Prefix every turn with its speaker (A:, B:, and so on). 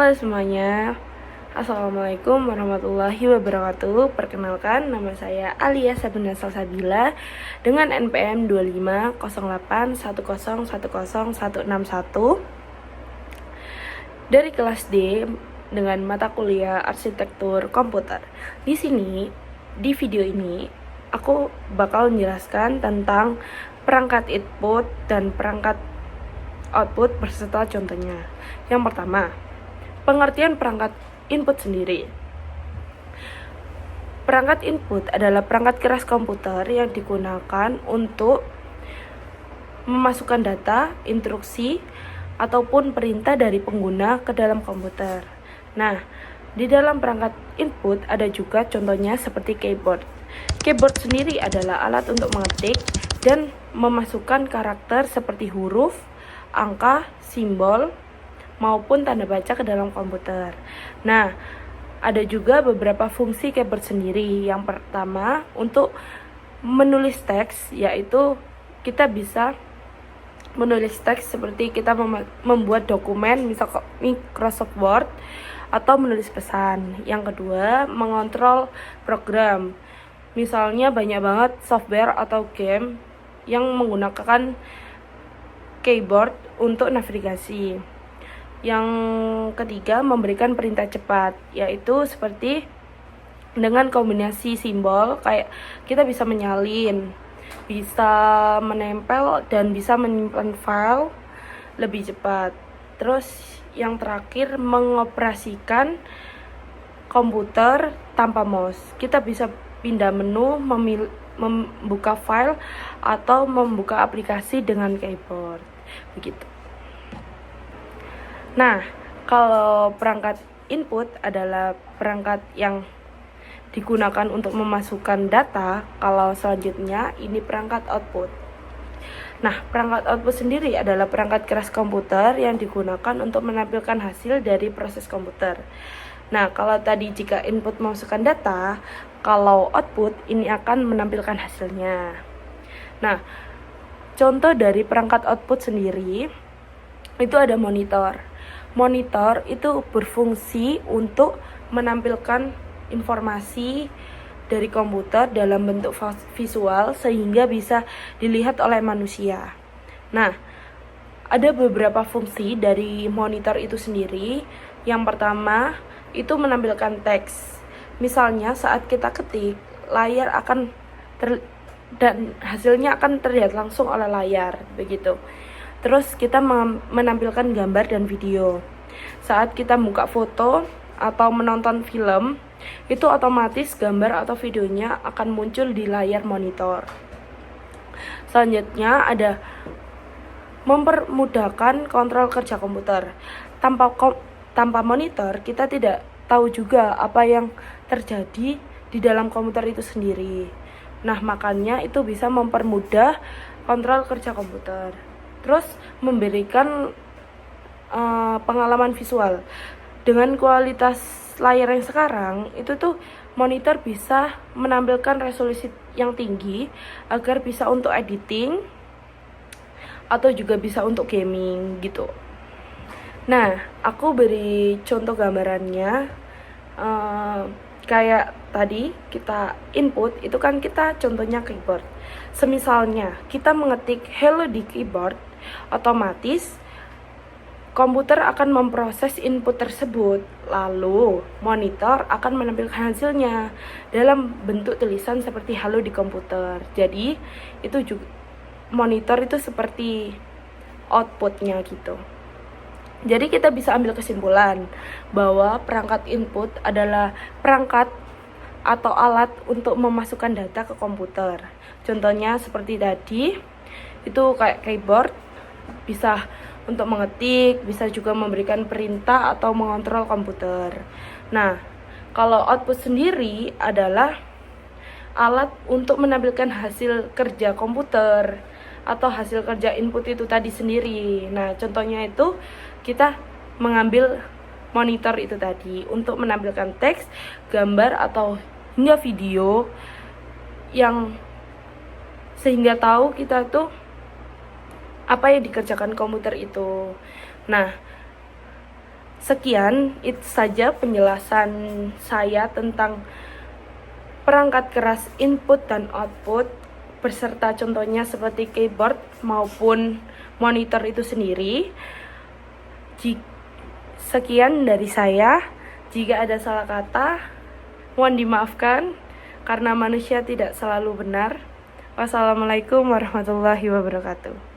A: Halo semuanya, Assalamualaikum warahmatullahi wabarakatuh. Perkenalkan, nama saya Alia Sabina Salsabila dengan NPM 250810101061 dari kelas D dengan mata kuliah Arsitektur Komputer. Di sini, di video ini, aku bakal menjelaskan tentang perangkat input dan perangkat output beserta contohnya. Yang pertama, pengertian perangkat input sendiri. Perangkat input adalah perangkat keras komputer yang digunakan untuk memasukkan data, instruksi, ataupun perintah dari pengguna ke dalam komputer. Nah, di dalam perangkat input ada juga contohnya seperti keyboard. Keyboard sendiri adalah alat untuk mengetik dan memasukkan karakter seperti huruf, angka, simbol, maupun tanda baca ke dalam komputer. Nah, ada juga beberapa fungsi keyboard sendiri. Yang pertama, untuk menulis teks, yaitu kita bisa menulis teks seperti kita membuat dokumen, misal Microsoft Word, atau menulis pesan. Yang kedua, mengontrol program. Misalnya banyak banget software atau game yang menggunakan keyboard untuk navigasi. Yang ketiga, memberikan perintah cepat, yaitu seperti dengan kombinasi simbol, kayak kita bisa menyalin, bisa menempel, dan bisa menyimpan file lebih cepat. Terus yang terakhir, mengoperasikan komputer tanpa mouse. Kita bisa pindah menu, membuka file, atau membuka aplikasi dengan keyboard. Begitu. Nah, kalau perangkat input adalah perangkat yang digunakan untuk memasukkan data, kalau selanjutnya ini perangkat output. Nah, perangkat output sendiri adalah perangkat keras komputer yang digunakan untuk menampilkan hasil dari proses komputer. Nah, kalau tadi jika input memasukkan data, kalau output ini akan menampilkan hasilnya. Nah, contoh dari perangkat output sendiri itu ada monitor. Monitor itu berfungsi untuk menampilkan informasi dari komputer dalam bentuk visual sehingga bisa dilihat oleh manusia. Nah, ada beberapa fungsi dari monitor itu sendiri. Yang pertama, itu menampilkan teks. Misalnya saat kita ketik, layar akan dan hasilnya akan terlihat langsung oleh layar, begitu. Terus kita menampilkan gambar dan video. Saat kita buka foto atau menonton film, itu otomatis gambar atau videonya akan muncul di layar monitor. Selanjutnya ada mempermudahkan kontrol kerja komputer. Tanpa monitor, kita tidak tahu juga apa yang terjadi di dalam komputer itu sendiri. Nah, makanya itu bisa mempermudah kontrol kerja komputer. Terus memberikan pengalaman visual. Dengan kualitas layar yang sekarang, itu tuh monitor bisa menampilkan resolusi yang tinggi agar bisa untuk editing atau juga bisa untuk gaming gitu. Nah, aku beri contoh gambarannya. Kayak tadi kita input, itu kan kita contohnya keyboard. Semisalnya kita mengetik hello di keyboard, otomatis komputer akan memproses input tersebut, lalu monitor akan menampilkan hasilnya dalam bentuk tulisan seperti halo di komputer. Jadi itu juga monitor itu seperti outputnya gitu. Jadi kita bisa ambil kesimpulan bahwa perangkat input adalah perangkat atau alat untuk memasukkan data ke komputer. Contohnya seperti tadi, itu kayak keyboard, bisa untuk mengetik, bisa juga memberikan perintah atau mengontrol komputer. Nah, kalau output sendiri adalah alat untuk menampilkan hasil kerja komputer atau hasil kerja input itu tadi sendiri. Nah, contohnya itu kita mengambil monitor itu tadi untuk menampilkan teks, gambar, atau hingga video yang sehingga tahu kita tuh apa yang dikerjakan komputer itu. Nah, Sekian, itu saja penjelasan saya tentang perangkat keras input dan output beserta contohnya seperti keyboard maupun monitor itu sendiri. Sekian dari saya. Jika ada salah kata, mohon dimaafkan karena manusia tidak selalu benar. Wassalamualaikum warahmatullahi wabarakatuh.